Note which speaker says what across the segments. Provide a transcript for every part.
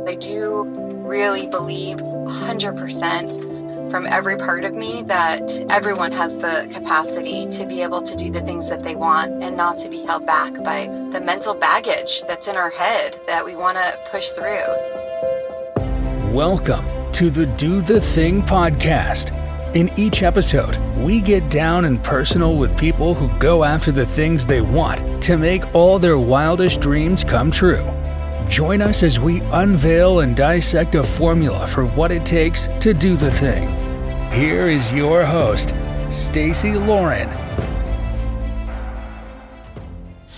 Speaker 1: I do really believe 100% from every part of me that everyone has the capacity to be able to do the things that they want and not to be held back by the mental baggage that's in our head that we want to push through.
Speaker 2: Welcome to the Do the Thing podcast. In each episode, we get down and personal with people who go after the things they want to make all their wildest dreams come true. Join us as we unveil and dissect a formula for what it takes to do the thing. Here is your host, Stacey Lauren.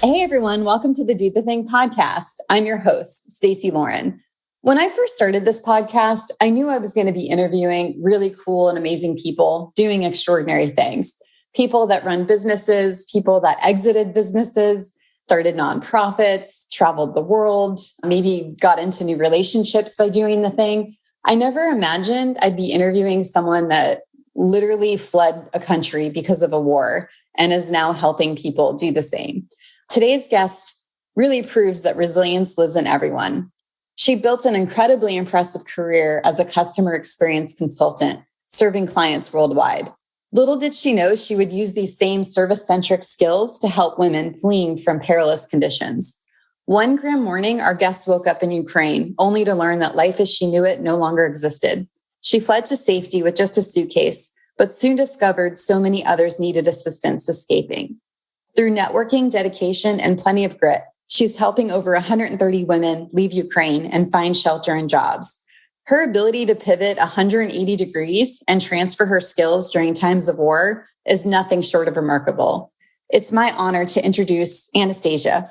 Speaker 3: Hey everyone, welcome to the Do the Thing podcast. I'm your host, Stacey Lauren. When I first started this podcast, I knew I was going to be interviewing really cool and amazing people doing extraordinary things. People that run businesses, people that exited businesses, started nonprofits, traveled the world, maybe got into new relationships by doing the thing. I never imagined I'd be interviewing someone that literally fled a country because of a war and is now helping people do the same. Today's guest really proves that resilience lives in everyone. She built an incredibly impressive career as a customer experience consultant, serving clients worldwide. Little did she know she would use these same service-centric skills to help women fleeing from perilous conditions. One grim morning, our guest woke up in Ukraine, only to learn that life as she knew it no longer existed. She fled to safety with just a suitcase, but soon discovered so many others needed assistance escaping. Through networking, dedication, and plenty of grit, she's helping over 130 women leave Ukraine and find shelter and jobs. Her ability to pivot 180 degrees and transfer her skills during times of war is nothing short of remarkable. It's my honor to introduce Anastasia.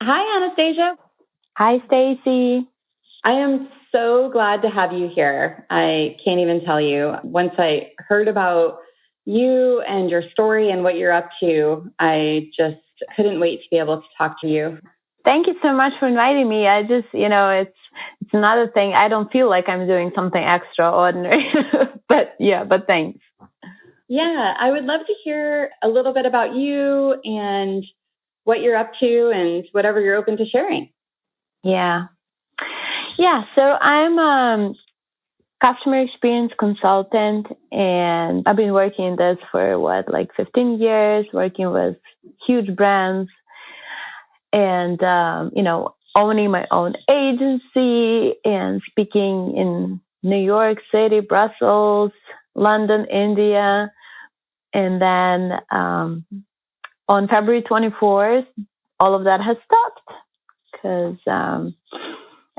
Speaker 4: Hi, Anastasia.
Speaker 5: Hi, Stacey.
Speaker 4: I am so glad to have you here. I can't even tell you. Once I heard about you and your story and what you're up to, I just couldn't wait to be able to talk to you.
Speaker 5: Thank you so much for inviting me. I just, it's another thing. I don't feel like I'm doing something extraordinary, but thanks.
Speaker 4: Yeah, I would love to hear a little bit about you and what you're up to and whatever you're open to sharing.
Speaker 5: Yeah. So I'm a customer experience consultant, and I've been working in this for 15 years, working with huge brands and, owning my own agency and speaking in New York City, Brussels, London, India. And then on February 24th, all of that has stopped because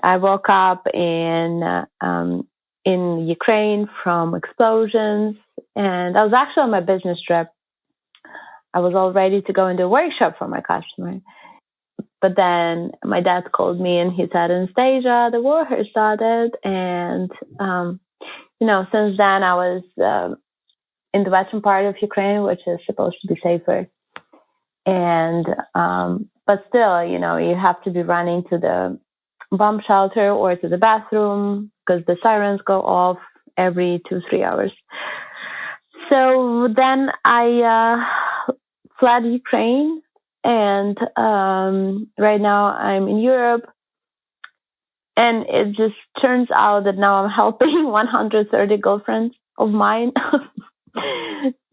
Speaker 5: I woke up in Ukraine from explosions, and I was actually on my business trip. I was all ready to go into a workshop for my customer. But then my dad called me and he said, Anastasia, the war has started. And, since then I was in the western part of Ukraine, which is supposed to be safer. And, but still, you have to be running to the bomb shelter or to the bathroom because the sirens go off every 2-3 hours. So then I fled Ukraine, and right now I'm in Europe. And it just turns out that now I'm helping 130 girlfriends of mine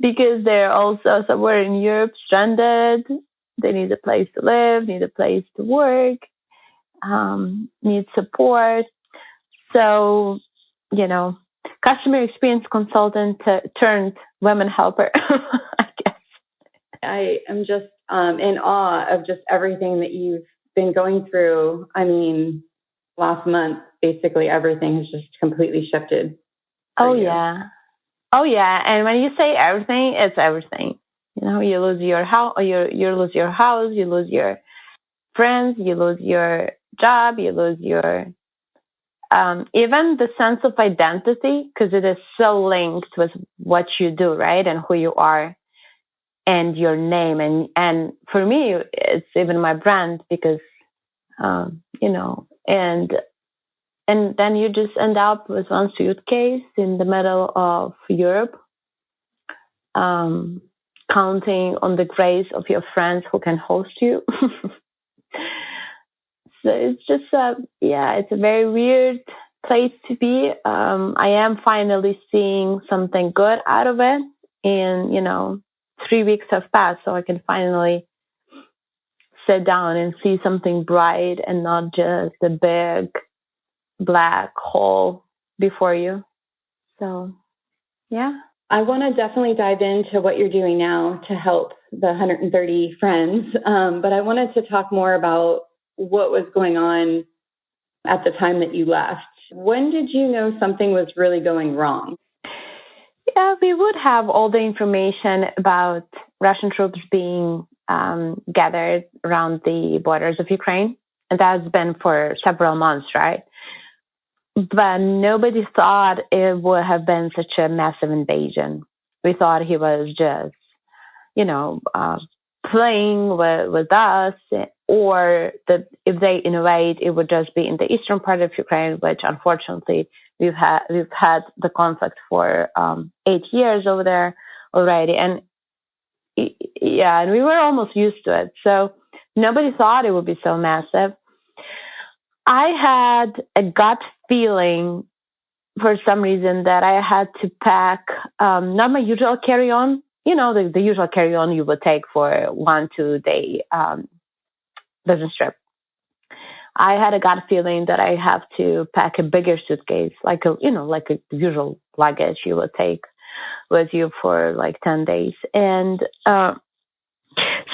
Speaker 5: because they're also somewhere in Europe stranded. They need a place to live, need a place to work, need support. So, customer experience consultant turned women helper, I guess.
Speaker 4: I am just in awe of just everything that you've been going through. I mean, last month, basically everything has just completely shifted.
Speaker 5: Yeah. And when you say everything, it's everything. You lose your house, you lose your house, you lose your friends, you lose your job, you lose your even the sense of identity, because it is so linked with what you do, right, and who you are, and your name, and for me, it's even my brand because and then you just end up with one suitcase in the middle of Europe, counting on the grace of your friends who can host you. just it's a very weird place to be. I am finally seeing something good out of it, and 3 weeks have passed, so I can finally sit down and see something bright and not just a big black hole before you. So, yeah.
Speaker 4: I want to definitely dive into what you're doing now to help the 130 friends. But I wanted to talk more about what was going on at the time that you left. When did you know something was really going wrong?
Speaker 5: Yeah, we would have all the information about Russian troops being gathered around the borders of Ukraine. And that's been for several months, right? But nobody thought it would have been such a massive invasion. We thought he was just, playing with us, or that if they invade, it would just be in the eastern part of Ukraine, which unfortunately we've had the conflict for 8 years over there already, and we were almost used to it. So nobody thought it would be so massive. I had a gut feeling for some reason that I had to pack not my usual carry-on, the usual carry-on you would take for a 1-2 day business trip. I had a gut feeling that I have to pack a bigger suitcase, like a usual luggage you would take with you for like 10 days. And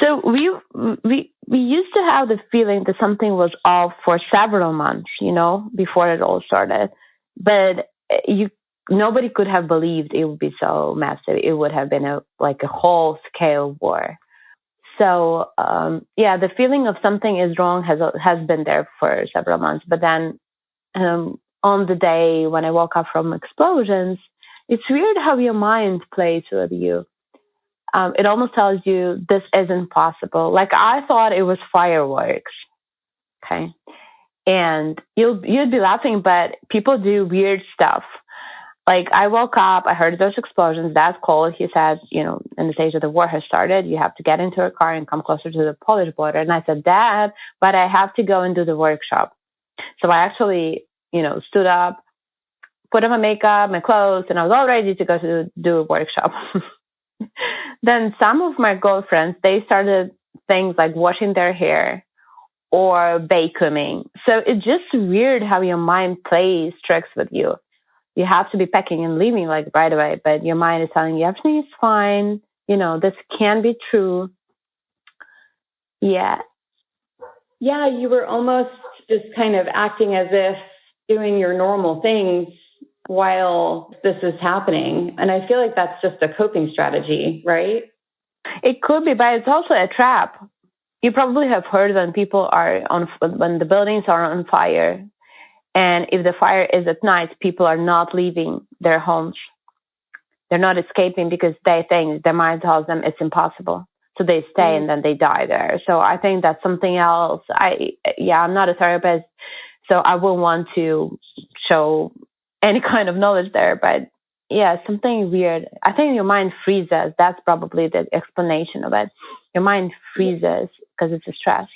Speaker 5: so we used to have the feeling that something was off for several months, before it all started. But nobody could have believed it would be so massive. It would have been a whole scale war. So the feeling of something is wrong has been there for several months. But then on the day when I woke up from explosions, it's weird how your mind plays with you. It almost tells you this isn't possible. Like I thought it was fireworks. Okay. And you'd be laughing, but people do weird stuff. Like I woke up, I heard those explosions. Dad called. He said, Anastasia, the war has started. You have to get into a car and come closer to the Polish border. And I said, Dad, but I have to go and do the workshop. So I actually, stood up, put on my makeup, my clothes, and I was all ready to go to do a workshop. Then some of my girlfriends, they started things like washing their hair or vacuuming. So it's just weird how your mind plays tricks with you. You have to be packing and leaving like right away, but your mind is telling you everything is fine. This can be true. Yeah.
Speaker 4: Yeah, you were almost just kind of acting as if doing your normal things while this is happening. And I feel like that's just a coping strategy, right?
Speaker 5: It could be, but it's also a trap. You probably have heard when when the buildings are on fire, and if the fire is at night, people are not leaving their homes. They're not escaping because they think their mind tells them it's impossible. So they stay and then they die there. So I think that's something else. I'm not a therapist, so I wouldn't want to show any kind of knowledge there, but something weird. I think your mind freezes. That's probably the explanation of it. Your mind freezes because it's a stress.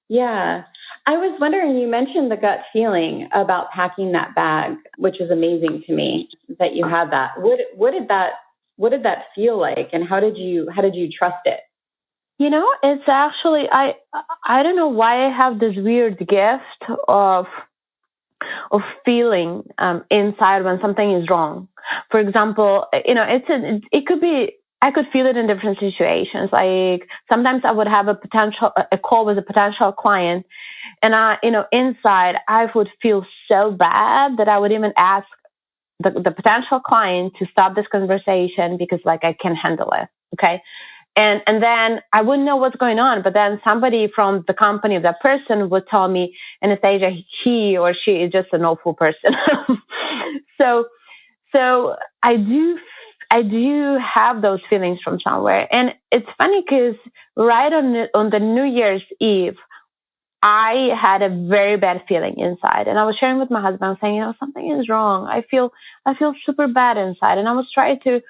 Speaker 4: Yeah. I was wondering, you mentioned the gut feeling about packing that bag, which is amazing to me that you had that. What did that feel like, and how did you trust it?
Speaker 5: It's actually I don't know why I have this weird gift of feeling inside when something is wrong. For example, it could be, I could feel it in different situations. Like sometimes I would have a call with a potential client, and inside I would feel so bad that I would even ask the potential client to stop this conversation because I can't handle it. Okay. And then I wouldn't know what's going on, but then somebody from the company of that person would tell me, Anastasia, he or she is just an awful person. So I do have those feelings from somewhere. And it's funny because right on the New Year's Eve, I had a very bad feeling inside. And I was sharing with my husband, I was saying, something is wrong. I feel super bad inside. And I was trying to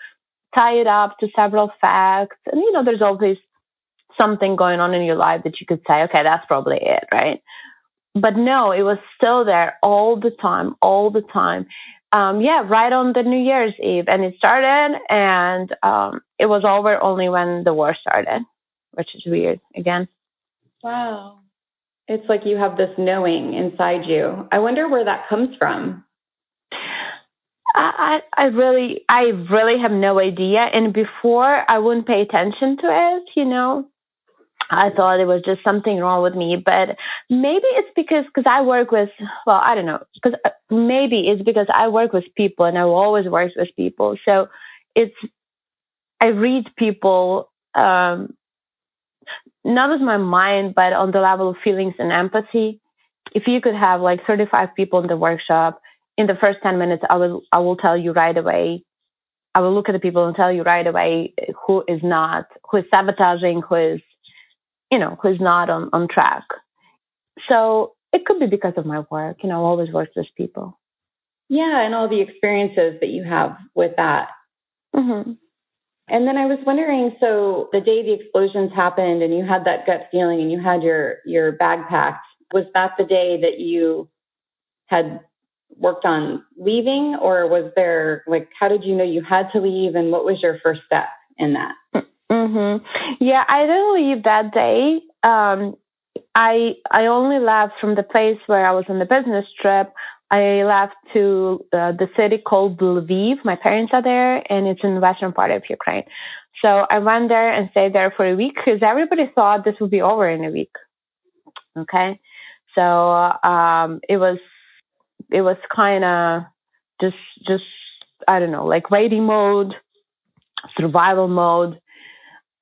Speaker 5: tie it up to several facts. And, there's always something going on in your life that you could say, okay, that's probably it, right? but no, it was still there all the time. Right on the New Year's Eve. And it started, and it was over only when the war started, which is weird again.
Speaker 4: Wow. It's like you have this knowing inside you. I wonder where that comes from.
Speaker 5: I really have no idea. And before, I wouldn't pay attention to it, I thought it was just something wrong with me. But maybe it's because I work with, well, I don't know, maybe it's because I work with people, and I've always worked with people. So I read people, not with my mind, but on the level of feelings and empathy. If you could have like 35 people in the workshop, in the first 10 minutes, I will tell you right away. I will look at the people and tell you right away who is sabotaging, who is not on track. So it could be because of my work. I always work with people.
Speaker 4: Yeah, and all the experiences that you have with that.
Speaker 5: Mm-hmm.
Speaker 4: And then I was wondering, so the day the explosions happened and you had that gut feeling and you had your bag packed, was that the day that you had worked on leaving, or was there, like, how did you know you had to leave, and what was your first step in that?
Speaker 5: Mm-hmm. Yeah, I didn't leave that day. I only left from the place where I was on the business trip. I left to the city called Lviv. My parents are there, and it's in the western part of Ukraine. So I went there and stayed there for a week because everybody thought this would be over in a week. Okay, so it was kind of just I don't know, like waiting mode, survival mode,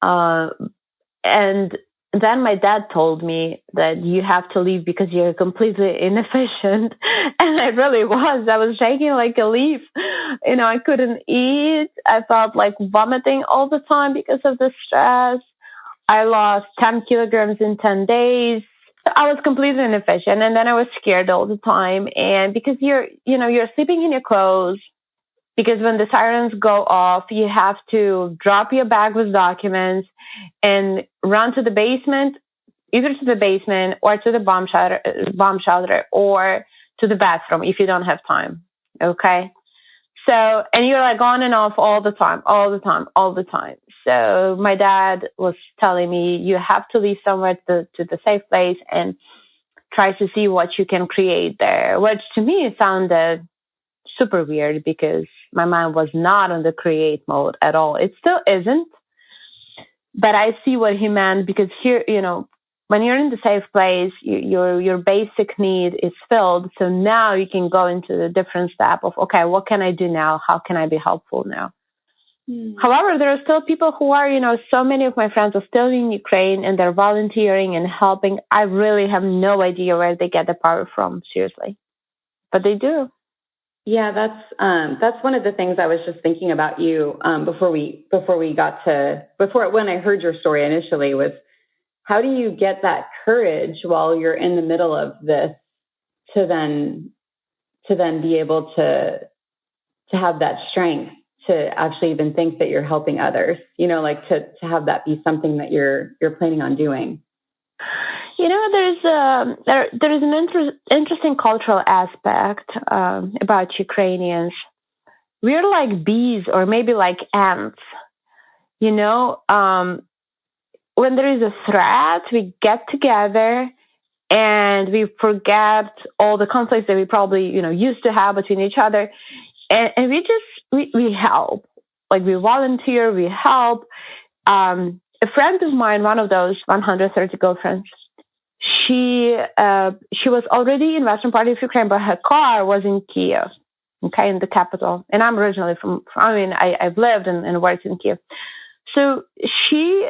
Speaker 5: and then my dad told me that you have to leave because you're completely inefficient. And I really was. I was shaking like a leaf. I couldn't eat. I felt like vomiting all the time because of the stress. I lost 10 kilograms in 10 days. I was completely inefficient. And then I was scared all the time. And because you're sleeping in your clothes, because when the sirens go off, you have to drop your bag with documents and run to the basement, either to the basement or to the bomb shelter or to the bathroom if you don't have time. Okay. So, and you're like on and off all the time. So my dad was telling me, you have to leave somewhere to the safe place and try to see what you can create there, which to me sounded super weird because my mind was not on the create mode at all. It still isn't. But I see what he meant, because here, when you're in the safe place, your basic need is filled. So now you can go into the different step of, okay, what can I do now? How can I be helpful now? However, there are still people who are, so many of my friends are still in Ukraine and they're volunteering and helping. I really have no idea where they get the power from, seriously. But they do.
Speaker 4: Yeah, that's one of the things I was just thinking about you when I heard your story initially, was how do you get that courage while you're in the middle of this to then be able to have that strength to actually even think that you're helping others, like to have that be something that you're planning on doing. There's an interesting cultural aspect about Ukrainians. We're like bees, or maybe like ants. When there is a threat, we get together and we forget all the conflicts that we probably used to have between each other, and we help. Like, we volunteer, we help. A friend of mine, one of those 130 girlfriends, she was already in western part of Ukraine, but her car was in Kiev, okay, in the capital. And I'm originally I've lived and worked in Kiev. So she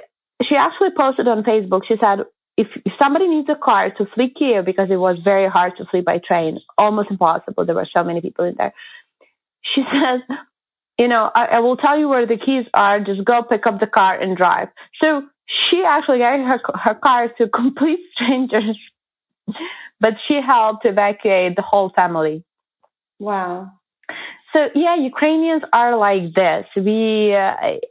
Speaker 4: actually posted on Facebook. She said, if somebody needs a car to flee Kiev, because it was very hard to flee by train, almost impossible. There were so many people in there. She says, I will tell you where the keys are. Just go pick up the car and drive. So she actually gave her car to complete strangers, but she helped evacuate the whole family. Wow.
Speaker 5: So yeah, Ukrainians are like this. We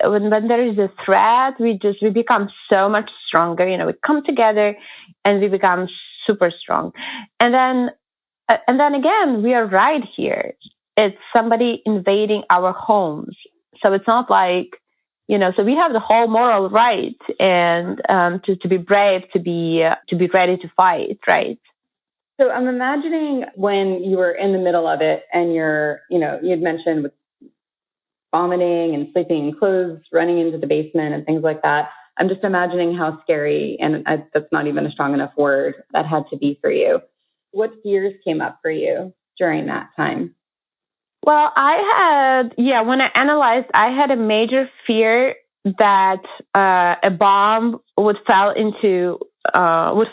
Speaker 5: when there is a threat, we become so much stronger. We come together and we become super strong. And then again, we are right here. It's somebody invading our homes. So it's not like, so we have the whole moral right and to be brave, to be ready to fight, right?
Speaker 4: So I'm imagining when you were in the middle of it and you'd mentioned with vomiting and sleeping in clothes, running into the basement and things like that. I'm just imagining how scary, and that's not even a strong enough word, that had to be for you. What fears came up for you during that time?
Speaker 5: Well, when I analyzed, I had a major fear that a bomb would fall into our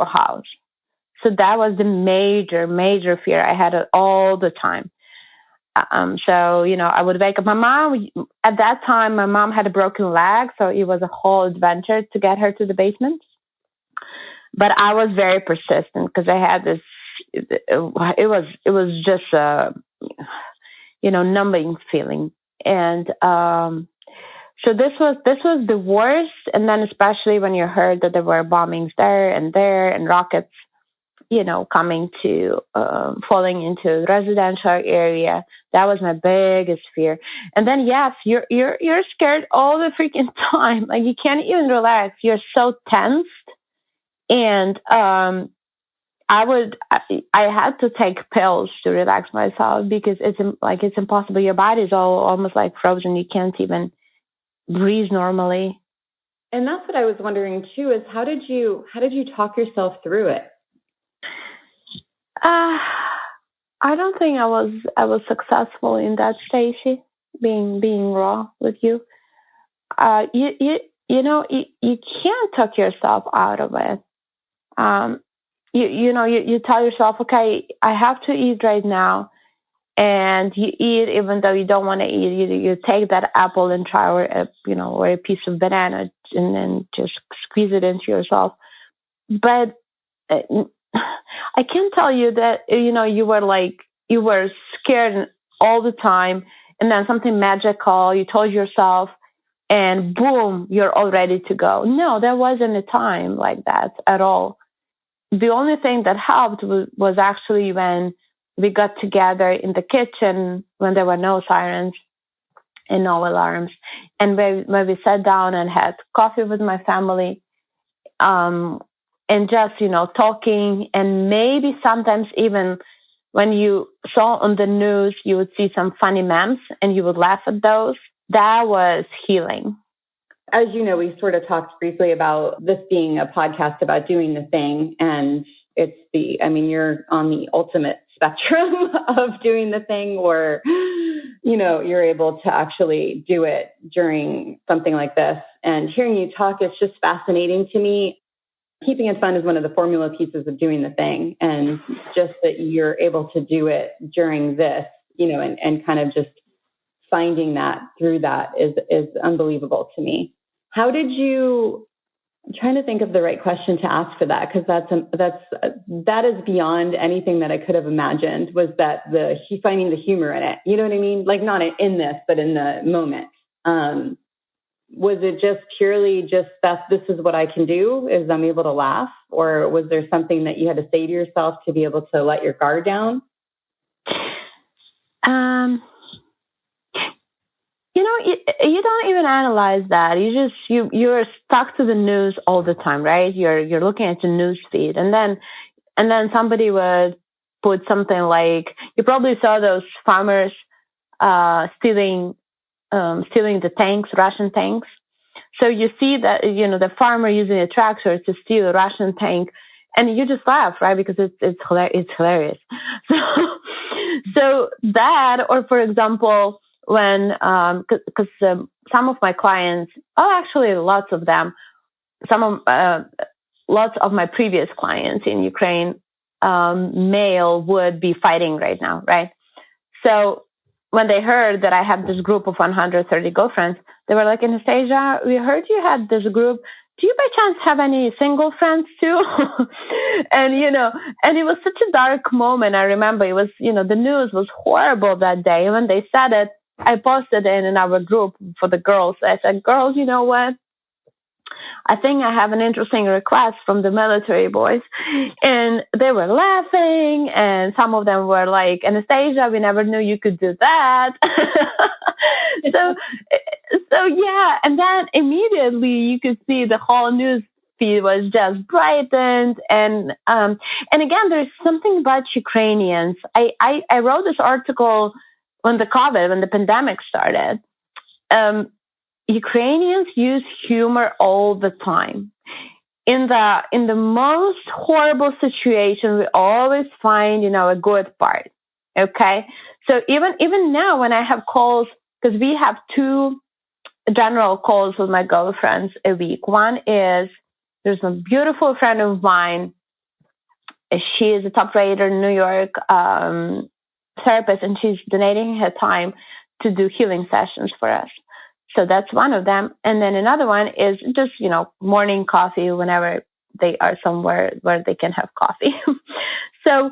Speaker 5: house. So that was the major fear I had all the time. I would wake up. My mom, at that time, my mom had a broken leg, so it was a whole adventure to get her to the basement. But I was very persistent because I had this. It was just a, numbing feeling, and so this was the worst. And then especially when you heard that there were bombings there and rockets, coming to falling into residential area. That was my biggest fear. And then yes, you're scared all the freaking time. Like you can't even relax. You're so tensed. And I had to take pills to relax myself because it's impossible. Your body's almost like frozen. You can't even breathe normally.
Speaker 4: And that's what I was wondering too, is how did you talk yourself through it?
Speaker 5: I don't think I was successful in that, Stacey. Being raw with you, you can't talk yourself out of it. You tell yourself, okay, I have to eat right now, and you eat even though you don't want to eat. You take that apple and try, or a piece of banana, and then just squeeze it into yourself. But I can tell you that, you were scared all the time, and then something magical, you told yourself, and boom, you're all ready to go. No, there wasn't a time like that at all. The only thing that helped was actually when we got together in the kitchen when there were no sirens and no alarms, and when we sat down and had coffee with my family, and just, talking, and maybe sometimes even when you saw on the news, you would see some funny memes and you would laugh at those. That was healing.
Speaker 4: As you know, we sort of talked briefly about this being a podcast about doing the thing. And you're on the ultimate spectrum of doing the thing, or, you're able to actually do it during something like this. And hearing you talk is just fascinating to me. Keeping it fun is one of the formula pieces of doing the thing. And just that you're able to do it during this, and kind of just finding that through that is unbelievable to me. How did you, I'm trying to think of the right question to ask for that, because that is beyond anything that I could have imagined, was that finding the humor in it. You know what I mean? Like not in this, but in the moment. Was it just purely just that this is what I can do, is I'm able to laugh? Or was there something that you had to say to yourself to be able to let your guard down?
Speaker 5: You don't even analyze that. You're stuck to the news all the time, right? You're looking at the news feed, and then somebody would put something like, you probably saw those farmers stealing the tanks, Russian tanks. So you see that, the farmer using a tractor to steal a Russian tank, and you just laugh, right? Because it's hilarious. So that, or for example, when, because some of my clients, actually lots of them, lots of my previous clients in Ukraine, male, would be fighting right now, right? So when they heard that I had this group of 130 girlfriends, they were like, Anastasia, we heard you had this group. Do you by chance have any single friends too? And it was such a dark moment. I remember it was, the news was horrible that day. And when they said it, I posted it in our group for the girls. I said, girls, you know what? I think I have an interesting request from the military boys. And they were laughing, and some of them were like, Anastasia, we never knew you could do that. so yeah. And then immediately you could see the whole news feed was just brightened. And again, there's something about Ukrainians. I wrote this article when the pandemic started. Ukrainians use humor all the time. In the most horrible situation, we always find, a good part. Okay. So even now when I have calls, because we have 2 general calls with my girlfriends a week. One is, there's a beautiful friend of mine. She is a top rater in New York therapist, and she's donating her time to do healing sessions for us. So that's one of them. And then another one is just, morning coffee whenever they are somewhere where they can have coffee. So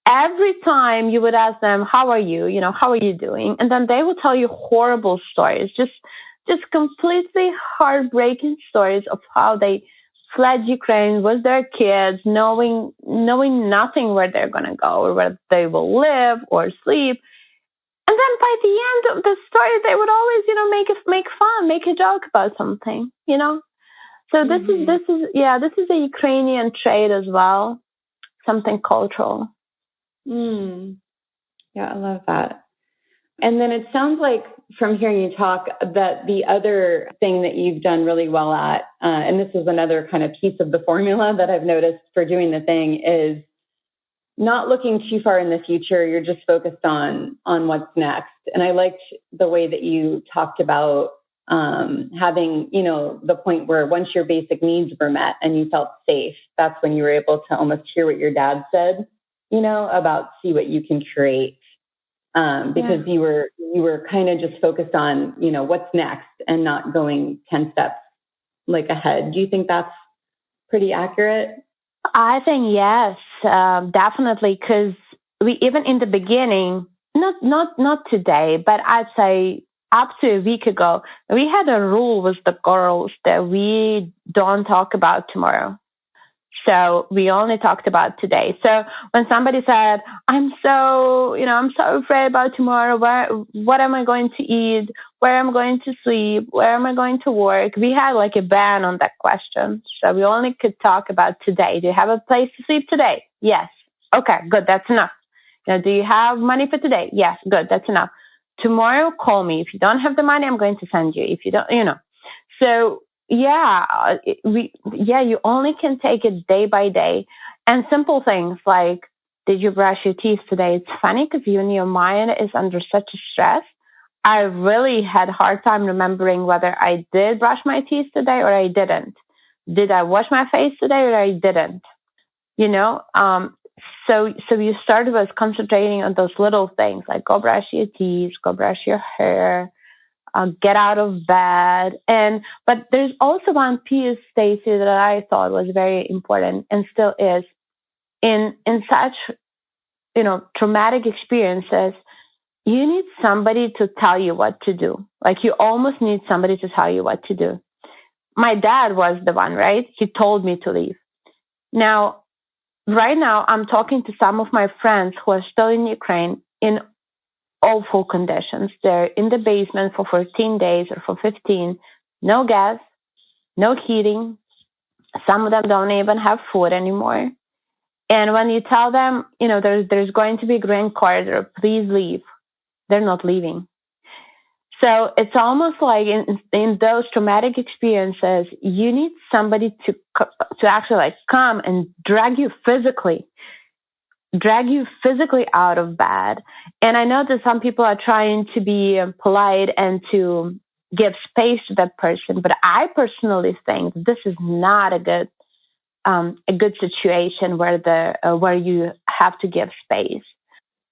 Speaker 5: every time you would ask them, how are you? How are you doing? And then they will tell you horrible stories, just completely heartbreaking stories of how they fled Ukraine with their kids, knowing nothing where they're going to go or where they will live or sleep. And then by the end of the story, they would always, make fun, make a joke about something, So this is a Ukrainian trait as well, something cultural.
Speaker 4: Yeah, I love that. And then it sounds like from hearing you talk that the other thing that you've done really well at, and this is another kind of piece of the formula that I've noticed for doing the thing, is not looking too far in the future. You're just focused on what's next. And I liked the way that you talked about having, the point where once your basic needs were met and you felt safe, that's when you were able to almost hear what your dad said, about see what you can create. Because you were kind of just focused on, what's next and not going 10 steps ahead. Do you think that's pretty accurate?
Speaker 5: I think yes, definitely. Because we, even in the beginning, not today, but I'd say up to a week ago, we had a rule with the girls that we don't talk about tomorrow. So we only talked about today. So when somebody said, I'm so afraid about tomorrow, what am I going to eat? Where am I going to sleep? Where am I going to work? We had a ban on that question. So we only could talk about today. Do you have a place to sleep today? Yes. Okay, good. That's enough. Do you have money for today? Yes. Good. That's enough. Tomorrow, call me. If you don't have the money, I'm going to send you. If you don't, So you only can take it day by day. And simple things like, did you brush your teeth today? It's funny because your mind is under such a stress. I really had a hard time remembering whether I did brush my teeth today or I didn't. Did I wash my face today or I didn't? So you start with concentrating on those little things like go brush your teeth, go brush your hair, get out of bed. But there's also one piece, Stacey, that I thought was very important and still is. In such, traumatic experiences, you need somebody to tell you what to do. You almost need somebody to tell you what to do. My dad was the one, right? He told me to leave. Now, right now, I'm talking to some of my friends who are still in Ukraine in awful conditions. They're in the basement for 14 days or for 15, no gas, no heating. Some of them don't even have food anymore. And when you tell them, there's going to be a green corridor, please leave, they're not leaving. So it's almost like in those traumatic experiences, you need somebody to actually come and drag you physically out of bed. And I know that some people are trying to be polite and to give space to that person, but I personally think this is not a good situation where you have to give space.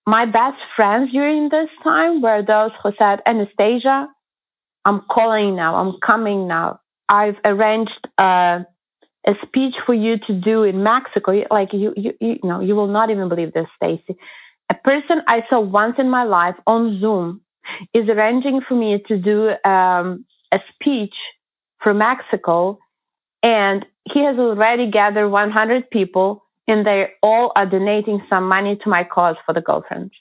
Speaker 5: My best friends during this time were those who said, Anastasia, I'm calling now, I'm coming now. I've arranged a speech for you to do in Mexico. You will not even believe this, Stacey. A person I saw once in my life on Zoom is arranging for me to do a speech for Mexico And he has already gathered 100 people, and they all are donating some money to my cause for the girlfriends.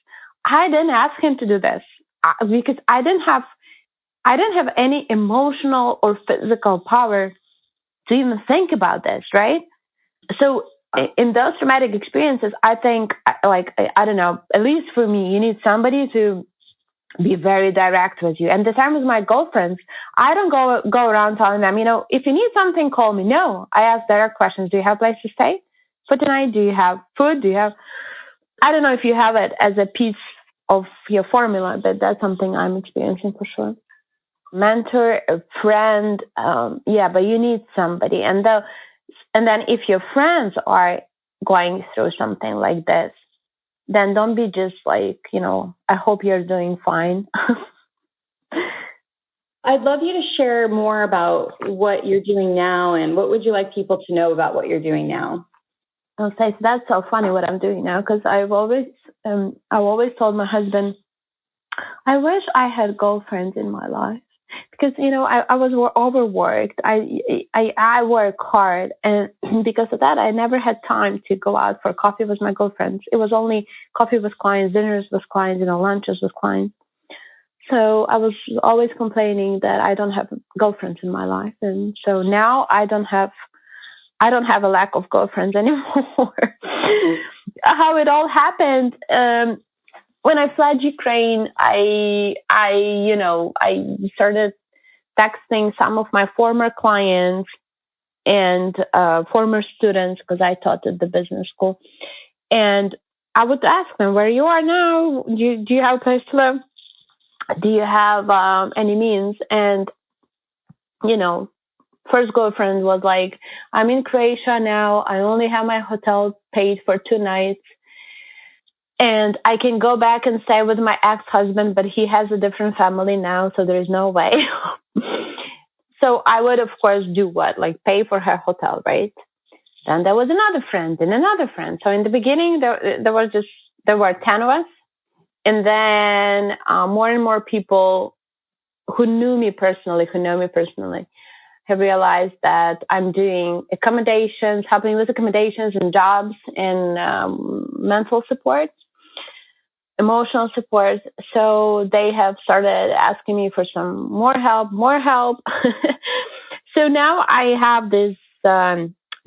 Speaker 5: I didn't ask him to do this because I didn't have any emotional or physical power to even think about this, right? So in those traumatic experiences, I think, like, I don't know, at least for me, you need somebody to be very direct with you. And the time with my girlfriends, I don't go around telling them, if you need something, call me. No, I ask direct questions. Do you have a place to stay for tonight? Do you have food? I don't know if you have it as a piece of your formula, but that's something I'm experiencing for sure. Mentor, a friend, but you need somebody. And then if your friends are going through something like this, then don't be just like, I hope you're doing fine.
Speaker 4: I'd love you to share more about what you're doing now, and what would you like people to know about what you're doing now?
Speaker 5: Okay, so that's so funny what I'm doing now, because I've always told my husband, I wish I had girlfriends in my life, because I was overworked. I work hard, and because of that, I never had time to go out for coffee with my girlfriends. It was only coffee with clients, dinners with clients, lunches with clients. So I was always complaining that I don't have girlfriends in my life, and so now I don't have a lack of girlfriends anymore. How it all happened. When I fled Ukraine, I started texting some of my former clients and former students, because I taught at the business school, and I would ask them, where you are now? Do you have a place to live? Do you have any means? And first girlfriend was like, I'm in Croatia now. I only have my hotel paid for 2 nights. And I can go back and stay with my ex-husband, but he has a different family now, so there is no way. So I would, of course, do what? Like pay for her hotel, right? Then there was another friend and another friend. So in the beginning, there were 10 of us. And then more and more people who know me personally, have realized that I'm doing accommodations, helping with accommodations and jobs and mental support, emotional support. So they have started asking me for some more help. So now I have this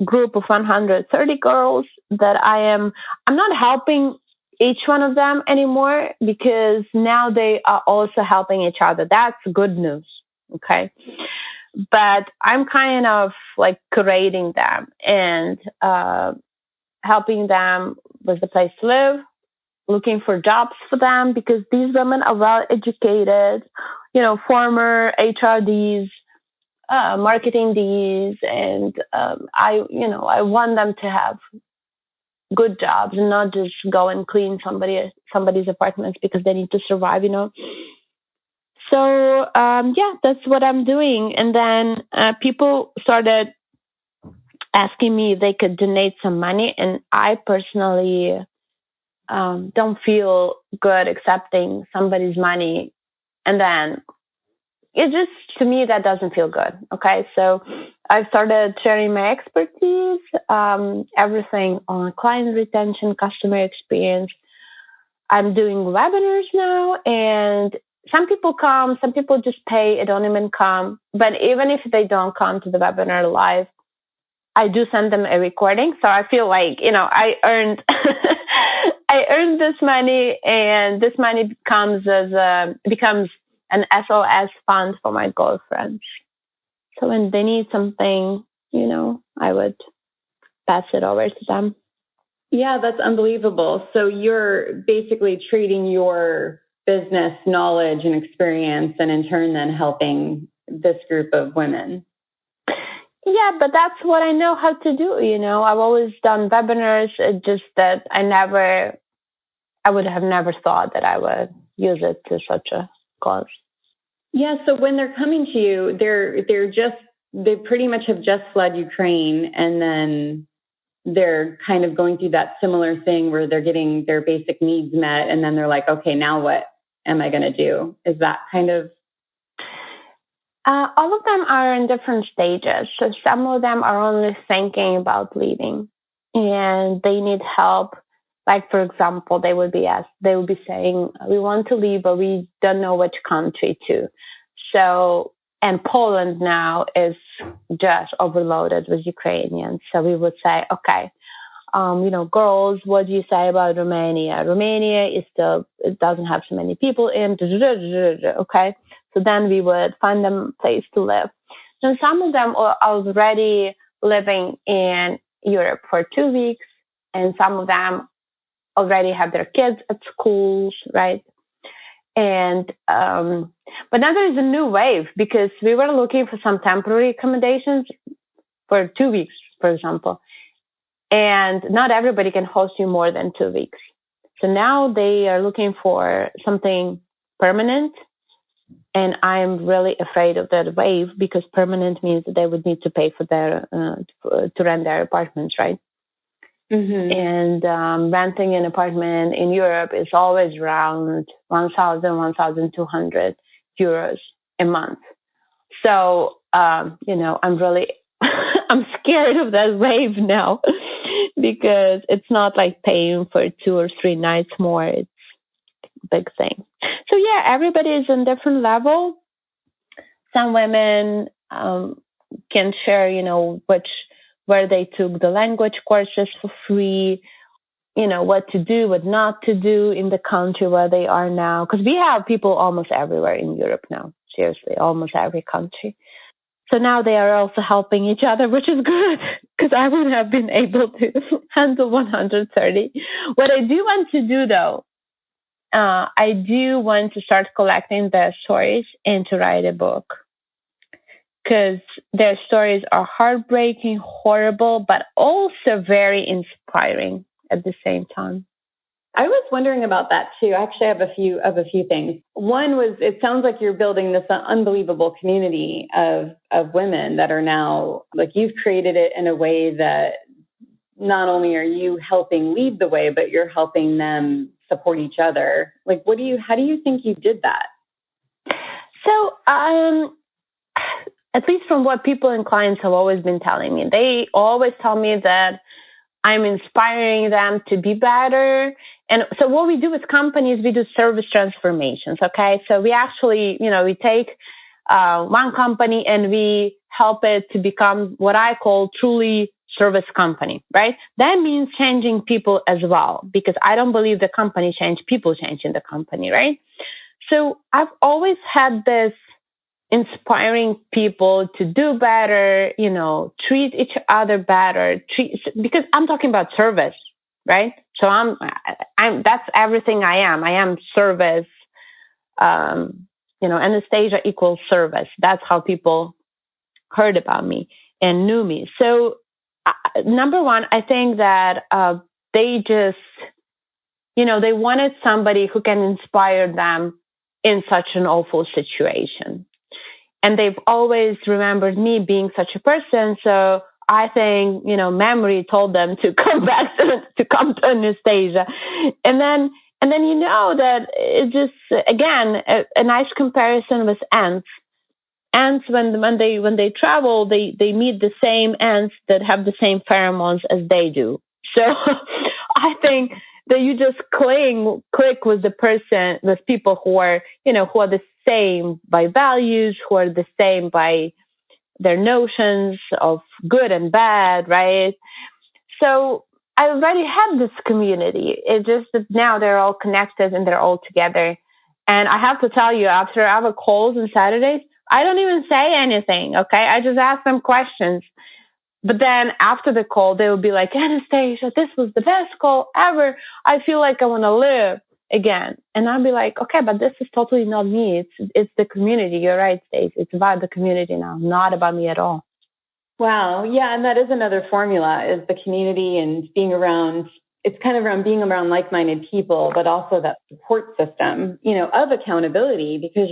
Speaker 5: group of 130 girls that I'm not helping each one of them anymore, because now they are also helping each other. That's good news. Okay. But I'm kind of like curating them and helping them with the place to live, looking for jobs for them, because these women are well educated, former HRDs, marketing Ds, and I want them to have good jobs and not just go and clean somebody's apartments because they need to survive, So, that's what I'm doing. And then people started asking me if they could donate some money. And I personally don't feel good accepting somebody's money. And then it just, to me, that doesn't feel good. Okay. So I started sharing my expertise, everything on client retention, customer experience. I'm doing webinars now, and some people come, some people just pay, I don't even come. But even if they don't come to the webinar live, I do send them a recording. So I feel like, I earned this money, and this money becomes an SOS fund for my girlfriends. So when they need something, I would pass it over to them.
Speaker 4: Yeah, that's unbelievable. So you're basically trading your business knowledge and experience, and in turn then helping this group of women.
Speaker 5: Yeah, but that's what I know how to do. I've always done webinars. It's just that I would have never thought that I would use it to such a cause.
Speaker 4: Yeah. So when they're coming to you, they pretty much have just fled Ukraine, and then they're kind of going through that similar thing where they're getting their basic needs met, and then they're like, okay, now what am I going to do? Is that kind of?
Speaker 5: All of them are in different stages. So some of them are only thinking about leaving and they need help. Like, for example, they would be saying, we want to leave, but we don't know which country to. So, and Poland now is just overloaded with Ukrainians. So we would say, okay, girls, what do you say about Romania? Romania it doesn't have so many people in, okay? So then we would find them a place to live. And some of them are already living in Europe for 2 weeks, and some of them already have their kids at schools, right? And but now there is a new wave because we were looking for some temporary accommodations for 2 weeks, for example. And not everybody can host you more than 2 weeks. So now they are looking for something permanent. And I'm really afraid of that wave because permanent means that they would need to pay for their to rent their apartments, right? Mm-hmm. And renting an apartment in Europe is always around 1,000, 1,200 euros a month. So, I'm really, I'm scared of that wave now because it's not like paying for 2 or 3 nights more. It's a big thing. So yeah, everybody is in different level. Some women can share, where they took the language courses for free, what to do, what not to do in the country where they are now. Because we have people almost everywhere in Europe now, seriously, almost every country. So now they are also helping each other, which is good because I wouldn't have been able to handle 130. What I do want to do, though, I do want to start collecting their stories and to write a book because their stories are heartbreaking, horrible, but also very inspiring at the same time.
Speaker 4: I was wondering about that too. I actually have a few things. One was, it sounds like you're building this unbelievable community of women that are now, like, you've created it in a way that not only are you helping lead the way, but you're helping them support each other. Like, how do you think you did that?
Speaker 5: So, at least from what people and clients have always been telling me, they always tell me that I'm inspiring them to be better. And so what we do with companies, we do service transformations, okay? So we actually, we take one company and we help it to become what I call truly service company, right? That means changing people as well, because I don't believe the company change, people change in the company, right? So I've always had this inspiring people to do better, treat each other better, because I'm talking about service, right? So I'm that's everything I am. I am service. Anastasia equals service. That's how people heard about me and knew me. So number one, I think that they just, they wanted somebody who can inspire them in such an awful situation. And they've always remembered me being such a person. So I think, memory told them to come back to come to Anastasia. And then that it just, again, a nice comparison with ants. Ants, when they travel, they meet the same ants that have the same pheromones as they do. So I think that you just click with with people who are the same by values, who are the same by their notions of good and bad, right? So I already had this community. It's just that now they're all connected and they're all together. And I have to tell you, after our calls on Saturdays, I don't even say anything, okay? I just ask them questions. But then after the call, they would be like, Anastasia, this was the best call ever. I feel like I want to live again. And I'd be like, okay, but this is totally not me. It's the community. You're right, Stacey. It's about the community now, not about me at all.
Speaker 4: Wow. Yeah. And that is another formula, is the community and being around. It's kind of around being around like-minded people, but also that support system, of accountability, because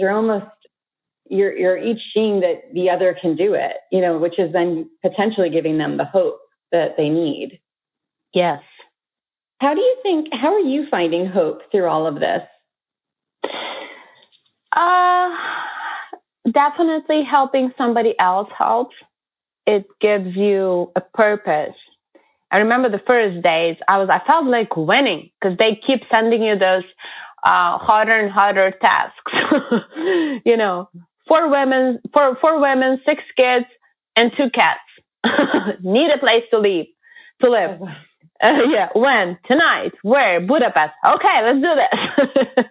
Speaker 4: you're each seeing that the other can do it, which is then potentially giving them the hope that they need.
Speaker 5: Yes.
Speaker 4: How are you finding hope through all of this?
Speaker 5: definitely helping somebody else helps. It gives you a purpose. I remember the first days I felt like winning because they keep sending you those harder and harder tasks. You know, four women, 6 kids, and 2 cats. Need a place to live. Yeah, when? Tonight. Where? Budapest. Okay, let's do this.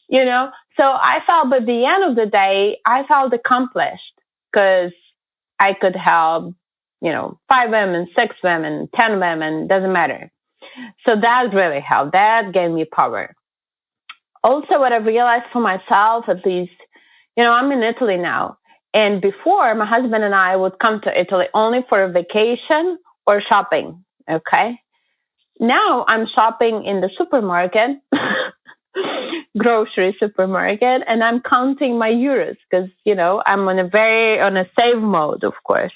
Speaker 5: You know, so I felt by the end of the day, I felt accomplished because I could help, 5 women, 6 women, 10 women, doesn't matter. So that really helped. That gave me power. Also, what I realized for myself, at least, I'm in Italy now. And before, my husband and I would come to Italy only for a vacation or shopping. Okay. Now I'm shopping in the supermarket, grocery supermarket, and I'm counting my euros because, I'm on a save mode, of course.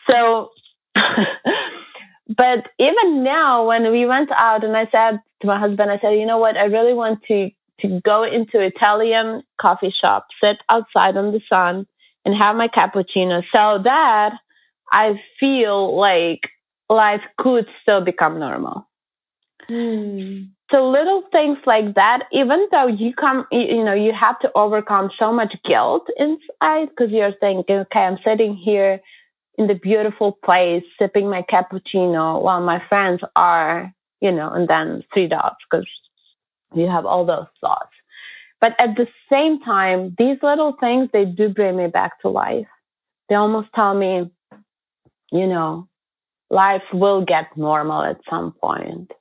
Speaker 5: So, but even now, when we went out and I said to my husband, I said, you know what, I really want to go into Italian coffee shop, sit outside in the sun and have my cappuccino so that I feel like life could still become normal. So little things like that, even though you have to overcome so much guilt inside because you're thinking, okay, I'm sitting here in the beautiful place, sipping my cappuccino while my friends are, and then 3 dogs because you have all those thoughts. But at the same time, these little things, they do bring me back to life. They almost tell me, life will get normal at some point.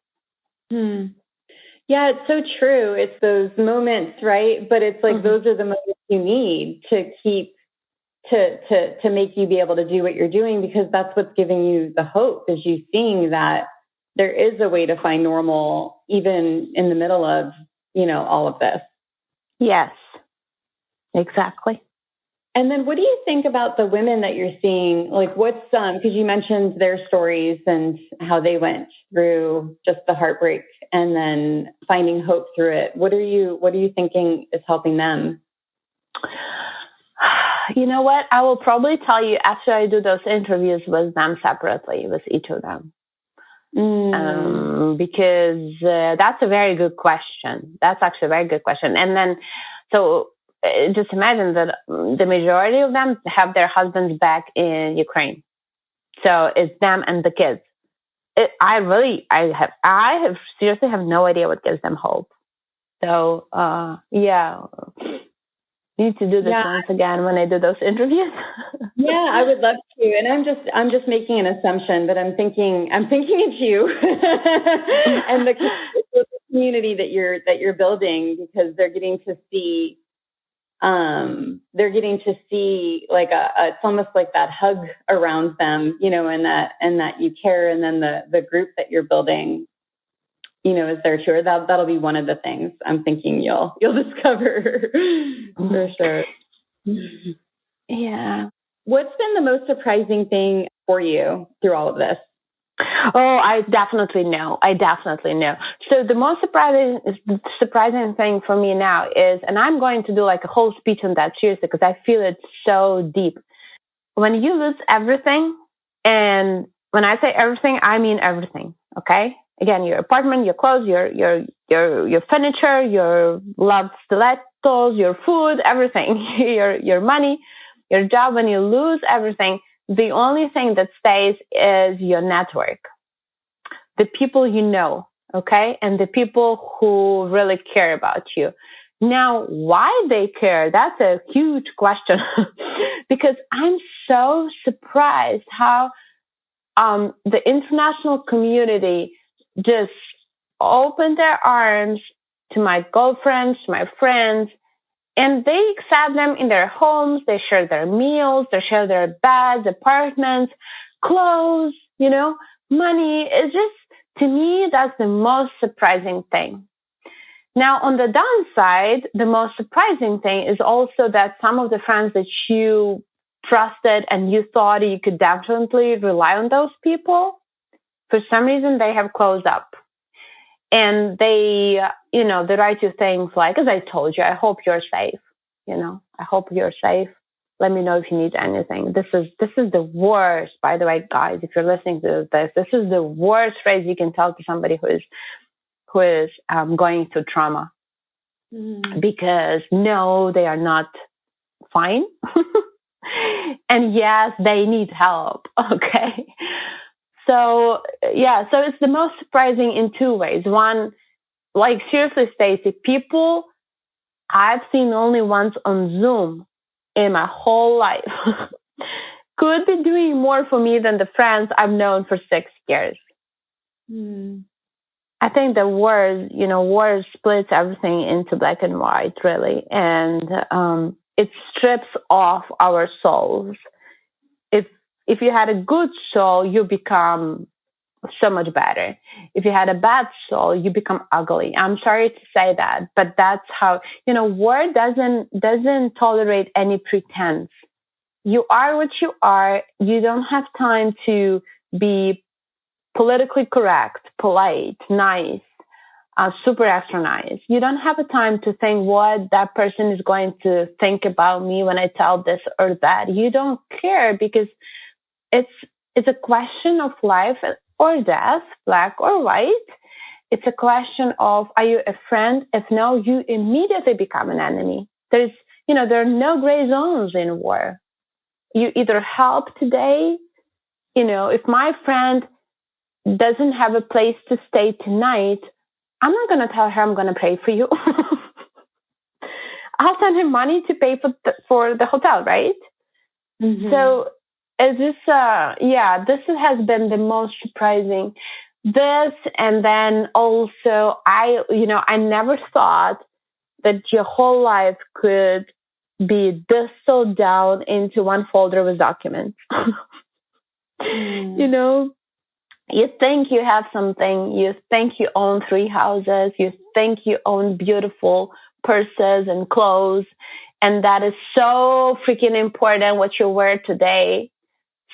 Speaker 4: Yeah, it's so true. It's those moments, right? But it's like those are the moments you need to keep to make you be able to do what you're doing, because that's what's giving you the hope, is you seeing that there is a way to find normal even in the middle of, all of this.
Speaker 5: Yes, exactly.
Speaker 4: And then what do you think about the women that you're seeing? Like what's, because you mentioned their stories and how they went through just the heartbreak and then finding hope through it. What are you thinking is helping them?
Speaker 5: You know what? I will probably tell you after I do those interviews with them separately, with each of them. Because that's a very good question. That's actually a very good question. And then, so just imagine that the majority of them have their husbands back in Ukraine. So it's them and the kids. I have seriously have no idea what gives them hope. So, yeah. Need to do this once again when I do those interviews.
Speaker 4: Yeah, I would love to. And I'm just making an assumption, but I'm thinking it's you and the community that you're building, because they're getting to see like it's almost like that hug around them, and that you care, and then the group that you're building, is there too. That'll be one of the things I'm thinking you'll discover for sure.
Speaker 5: Yeah.
Speaker 4: What's been the most surprising thing for you through all of this?
Speaker 5: Oh, I definitely know. So the most surprising thing for me now is, and I'm going to do like a whole speech on that seriously because I feel it's so deep. When you lose everything, and when I say everything, I mean everything. Okay. Again, your apartment, your clothes, your furniture, your loved stilettos, your food, everything, your money, your job. When you lose everything, the only thing that stays is your network, the people you know, okay, and the people who really care about you. Now, why they care, that's a huge question, because I'm so surprised how the international community just opened their arms to my girlfriends, my friends, and they accept them in their homes. They share their meals, they share their beds, apartments, clothes, money. It's just, to me, that's the most surprising thing. Now, on the downside, the most surprising thing is also that some of the friends that you trusted and you thought you could definitely rely on those people, for some reason, they have closed up. And they, they write you things like, as I told you, I hope you're safe. I hope you're safe. Let me know if you need anything. This is the worst, by the way, guys. If you're listening to this is the worst phrase you can tell to somebody who is going through trauma, because no, they are not fine, and yes, they need help. Okay, so it's the most surprising in two ways. One, like seriously, Stacey, people I've seen only once on Zoom in my whole life could be doing more for me than the friends I've known for 6 years. I think the war splits everything into black and white, really. And it strips off our souls. If you had a good soul, you become so much better. If you had a bad soul, you become ugly. I'm sorry to say that, but that's how, war doesn't tolerate any pretense. You are what you are. You don't have time to be politically correct, polite, nice, super extra nice. You don't have a time to think what that person is going to think about me when I tell this or that. You don't care, because it's a question of life or death, black or white. It's a question of, are you a friend? If no, you immediately become an enemy. There are no gray zones in war. You either help today, if my friend doesn't have a place to stay tonight, I'm not going to tell her I'm going to pay for you. I'll send her money to pay for the hotel, right? So this has been the most surprising. This, and then also I never thought that your whole life could be distilled down into one folder with documents. You think you have something, you think you own 3 houses, you think you own beautiful purses and clothes, and that is so freaking important what you wear today,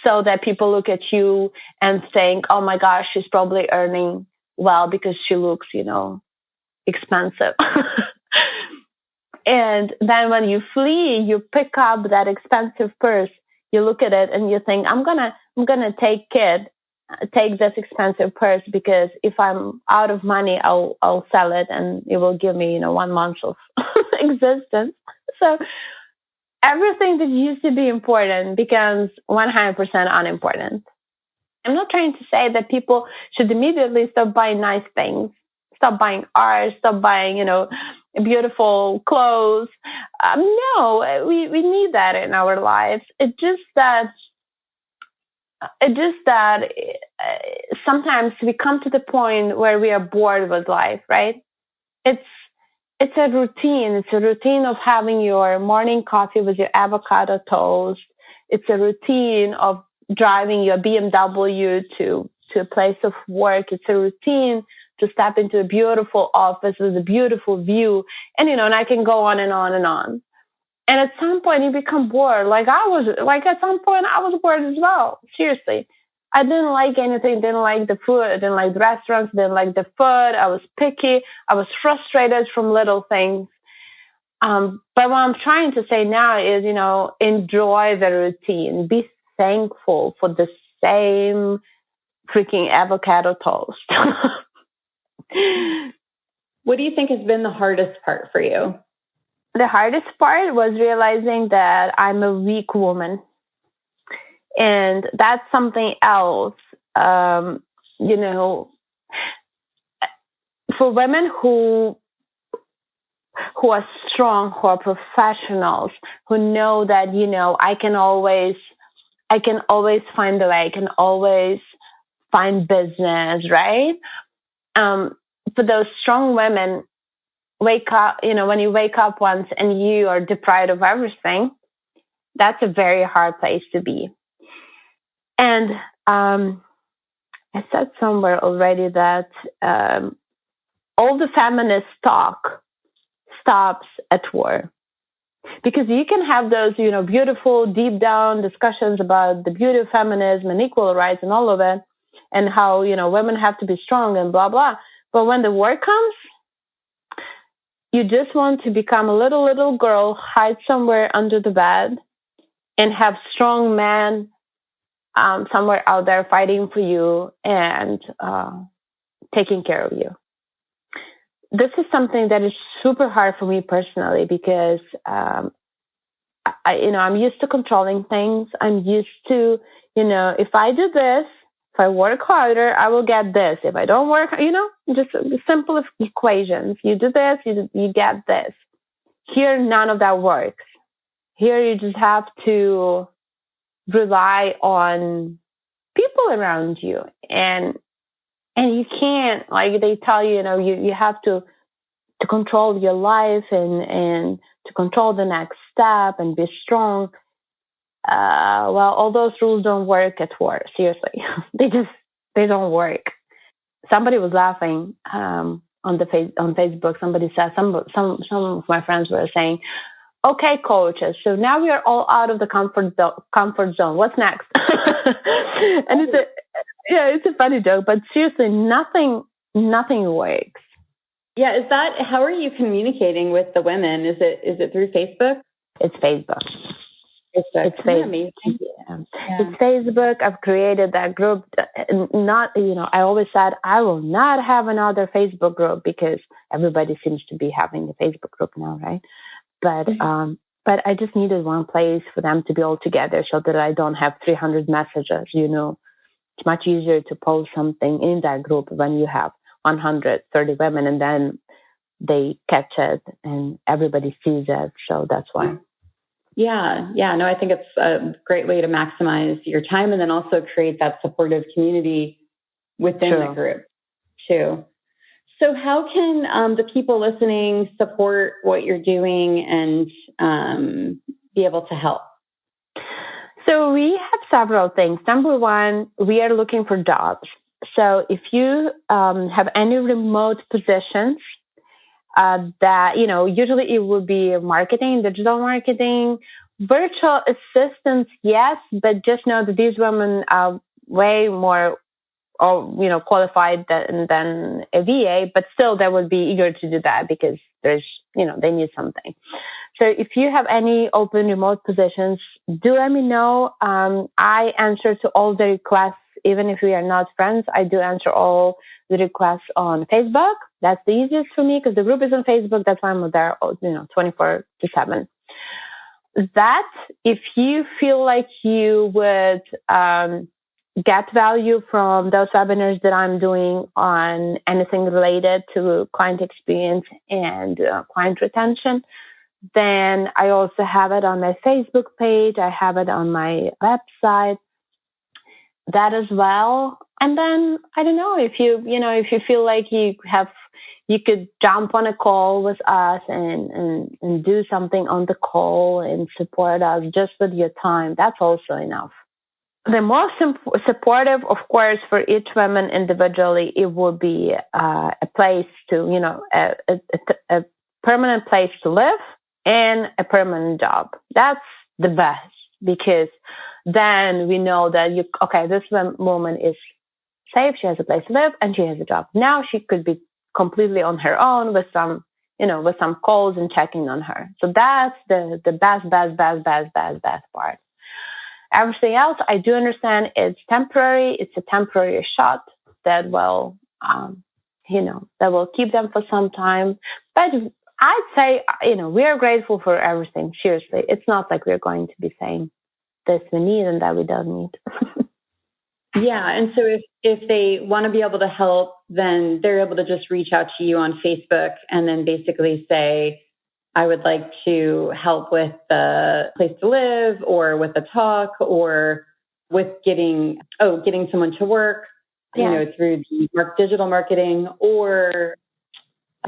Speaker 5: so that people look at you and think, oh my gosh, she's probably earning well because she looks, expensive. And then when you flee, you pick up that expensive purse, you look at it and you think, I'm gonna take this expensive purse, because if I'm out of money, I'll sell it and it will give me, 1 month of existence. So everything that used to be important becomes 100% unimportant. I'm not trying to say that people should immediately stop buying nice things, stop buying art, stop buying, beautiful clothes. No, we need that in our lives. It's just that sometimes we come to the point where we are bored with life, right? It's a routine. It's a routine of having your morning coffee with your avocado toast. It's a routine of driving your BMW to a place of work. It's a routine to step into a beautiful office with a beautiful view. And, and I can go on and on and on. And at some point you become bored. At some point I was bored as well. Seriously. I didn't like anything, didn't like the food, I didn't like the restaurants, didn't like the food. I was picky. I was frustrated from little things. But what I'm trying to say now is, enjoy the routine. Be thankful for the same freaking avocado toast.
Speaker 4: What do you think has been the hardest part for you?
Speaker 5: The hardest part was realizing that I'm a weak woman. And that's something else, for women who are strong, who are professionals, who know that, I can always find a way, I can always find business, right? For those strong women, wake up, when you wake up once and you are deprived of everything, that's a very hard place to be. And I said somewhere already that all the feminist talk stops at war. Because you can have those, beautiful, deep down discussions about the beauty of feminism and equal rights and all of it, and how, women have to be strong and blah, blah. But when the war comes, you just want to become a little girl, hide somewhere under the bed, and have strong men somewhere out there fighting for you and taking care of you. This is something that is super hard for me personally because I'm used to controlling things. I'm used to, if I do this, if I work harder, I will get this. If I don't work, just simple equations. You do this, you get this. Here, none of that works. Here, you just have to rely on people around you. And you can't, like they tell you, you have to control your life and to control the next step and be strong. Well, all those rules don't work at work. Seriously, they don't work. Somebody was laughing on Facebook. Somebody said some of my friends were saying, "Okay, coaches, so now we are all out of the comfort zone. What's next?" And it's a funny joke, but seriously, nothing works.
Speaker 4: Yeah, how are you communicating with the women? Is it through Facebook?
Speaker 5: It's Facebook. It's Facebook.
Speaker 4: Amazing.
Speaker 5: Yeah. It's Facebook. I've created that group. I always said I will not have another Facebook group because everybody seems to be having a Facebook group now, right? But I just needed one place for them to be all together so that I don't have 300 messages. It's much easier to post something in that group when you have 130 women and then they catch it and everybody sees it. So that's why.
Speaker 4: Yeah. No, I think it's a great way to maximize your time and then also create that supportive community within the group too. So how can the people listening support what you're doing and be able to help?
Speaker 5: So we have several things. Number one, we are looking for jobs. So if you have any remote positions that, usually it would be marketing, digital marketing, virtual assistants, yes, but just know that these women are way more qualified than a VA, but still they would be eager to do that because there's, they need something. So if you have any open remote positions, do let me know. I answer to all the requests, even if we are not friends. I do answer all the requests on Facebook. That's the easiest for me because the group is on Facebook. That's why I'm there, 24/7. That if you feel like you would get value from those webinars that I'm doing on anything related to client experience and client retention, then I also have it on my Facebook page. I have it on my website. That as well. And then I don't know if you feel like you could jump on a call with us and do something on the call and support us just with your time. That's also enough. The most supportive, of course, for each woman individually, it would be a place to, a permanent place to live and a permanent job. That's the best because then we know that this woman is safe. She has a place to live and she has a job. Now she could be completely on her own with some calls and checking on her. So that's the best part. Everything else, I do understand it's temporary. It's a temporary shot that will, that will keep them for some time. But I'd say, we are grateful for everything. Seriously, it's not like we're going to be saying this we need and that we don't need.
Speaker 4: Yeah. And so if they want to be able to help, then they're able to just reach out to you on Facebook and then basically say, I would like to help with the place to live or with a talk or with getting someone to work, through the digital marketing or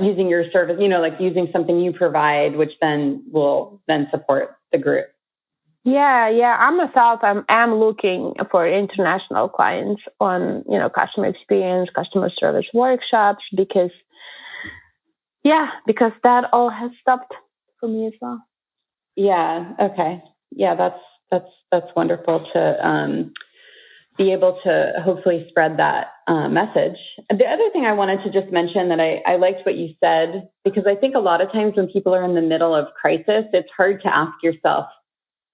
Speaker 4: using your service, like using something you provide, which then will then support the group.
Speaker 5: Yeah. I myself am looking for international clients on, customer experience, customer service workshops because that all has stopped for me as well. Yeah.
Speaker 4: Okay. Yeah. That's wonderful to be able to hopefully spread that message. The other thing I wanted to just mention that I liked what you said, because I think a lot of times when people are in the middle of crisis, it's hard to ask yourself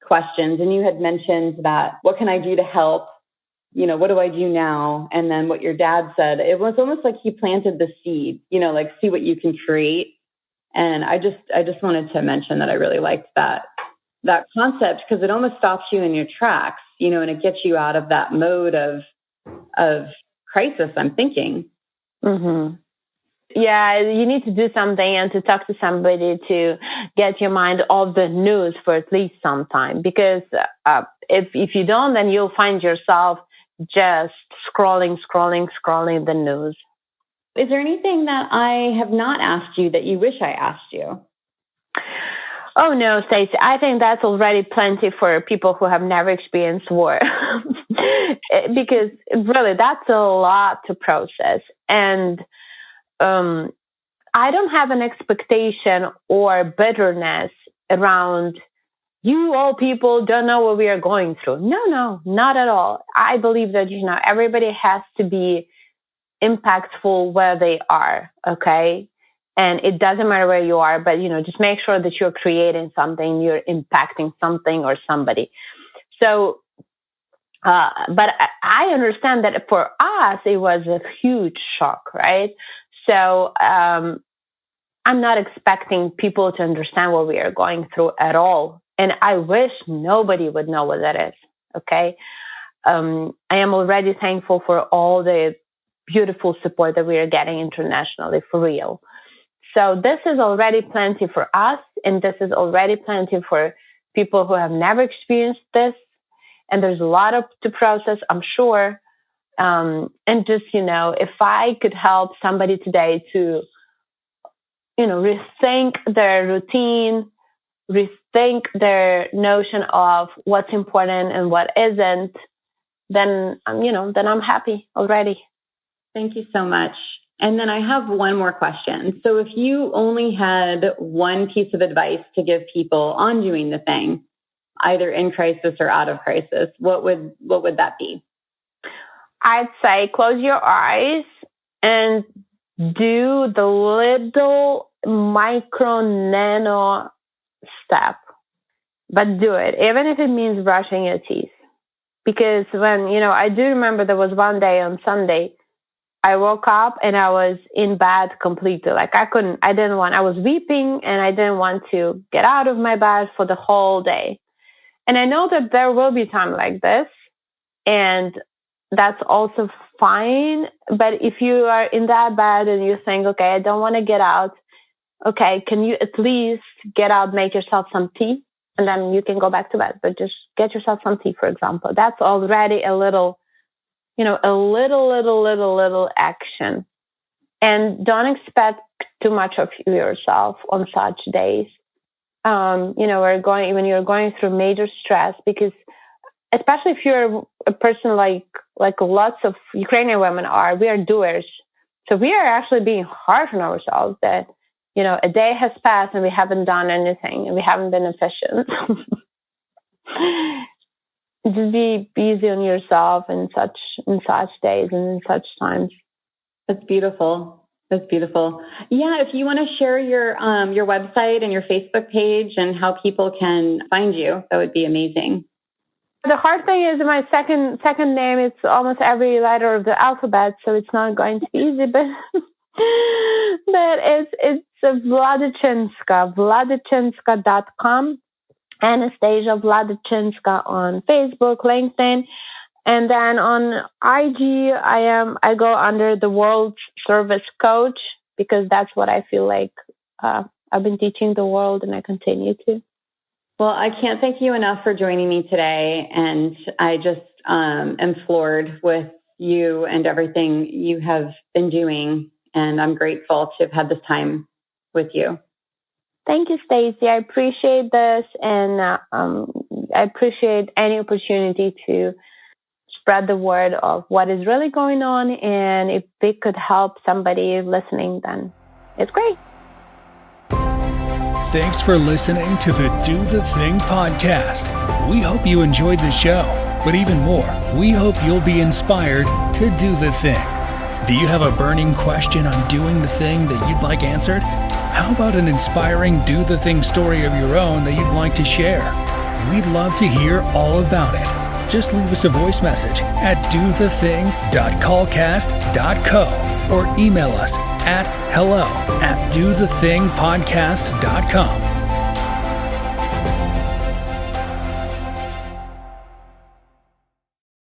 Speaker 4: questions. And you had mentioned that, what can I do to help? What do I do now? And then what your dad said, it was almost like he planted the seed, like see what you can create. And I just wanted to mention that I really liked that concept, because it almost stops you in your tracks, and it gets you out of that mode of crisis, I'm thinking.
Speaker 5: Mm-hmm. Yeah, you need to do something and to talk to somebody to get your mind off the news for at least some time. Because if you don't, then you'll find yourself just scrolling the news.
Speaker 4: Is there anything that I have not asked you that you wish I asked you?
Speaker 5: Oh, no, Stacey. I think that's already plenty for people who have never experienced war. Because really, that's a lot to process. And I don't have an expectation or bitterness around you all people don't know what we are going through. No, not at all. I believe that, everybody has to be impactful where they are, okay? And it doesn't matter where you are, but, just make sure that you're creating something, you're impacting something or somebody. So, but I understand that for us, it was a huge shock, right? So, I'm not expecting people to understand what we are going through at all. And I wish nobody would know what that is, okay? I am already thankful for all the beautiful support that we are getting internationally, for real. So this is already plenty for us, and this is already plenty for people who have never experienced this. And there's a lot to process, I'm sure. And just, if I could help somebody today to, rethink their routine, rethink their notion of what's important and what isn't, then I'm happy already.
Speaker 4: Thank you so much. And then I have one more question. So if you only had one piece of advice to give people on doing the thing, either in crisis or out of crisis, what would that be?
Speaker 5: I'd say close your eyes and do the little micro nano step, but do it, even if it means brushing your teeth. Because when, I do remember there was one day on Sunday, I woke up and I was in bed completely. Like I was weeping and I didn't want to get out of my bed for the whole day. And I know that there will be time like this, and that's also fine. But if you are in that bed and you think, okay, I don't want to get out, okay, can you at least get out, make yourself some tea, and then you can go back to bed. But just get yourself some tea, for example. That's already a little action. And don't expect too much of yourself on such days. When you're going through major stress, because especially if you're a person like lots of Ukrainian women are, we are doers. So we are actually being harsh on ourselves that, a day has passed and we haven't done anything and we haven't been efficient. Just be easy on yourself in such days and in such times.
Speaker 4: That's beautiful. That's beautiful. Yeah, if you want to share your website and your Facebook page and how people can find you, that would be amazing.
Speaker 5: The hard thing is my second name. It's almost every letter of the alphabet, so it's not going to be easy. But it's Vladychynska, Vladychynska.com. Anastasia Vladychynska on Facebook, LinkedIn, and then on IG, I go under the World Service Coach, because that's what I feel like I've been teaching the world, and I continue to.
Speaker 4: Well, I can't thank you enough for joining me today, and I just am floored with you and everything you have been doing, and I'm grateful to have had this time with you.
Speaker 5: Thank you, Stacey. I appreciate this, and I appreciate any opportunity to spread the word of what is really going on. And if we could help somebody listening, then it's great.
Speaker 2: Thanks for listening to the Do the Thing podcast. We hope you enjoyed the show. But even more, we hope you'll be inspired to do the thing. Do you have a burning question on doing the thing that you'd like answered? How about an inspiring do the thing story of your own that you'd like to share? We'd love to hear all about it. Just leave us a voice message at dothething.callcast.co or email us at hello@dothethingpodcast.com.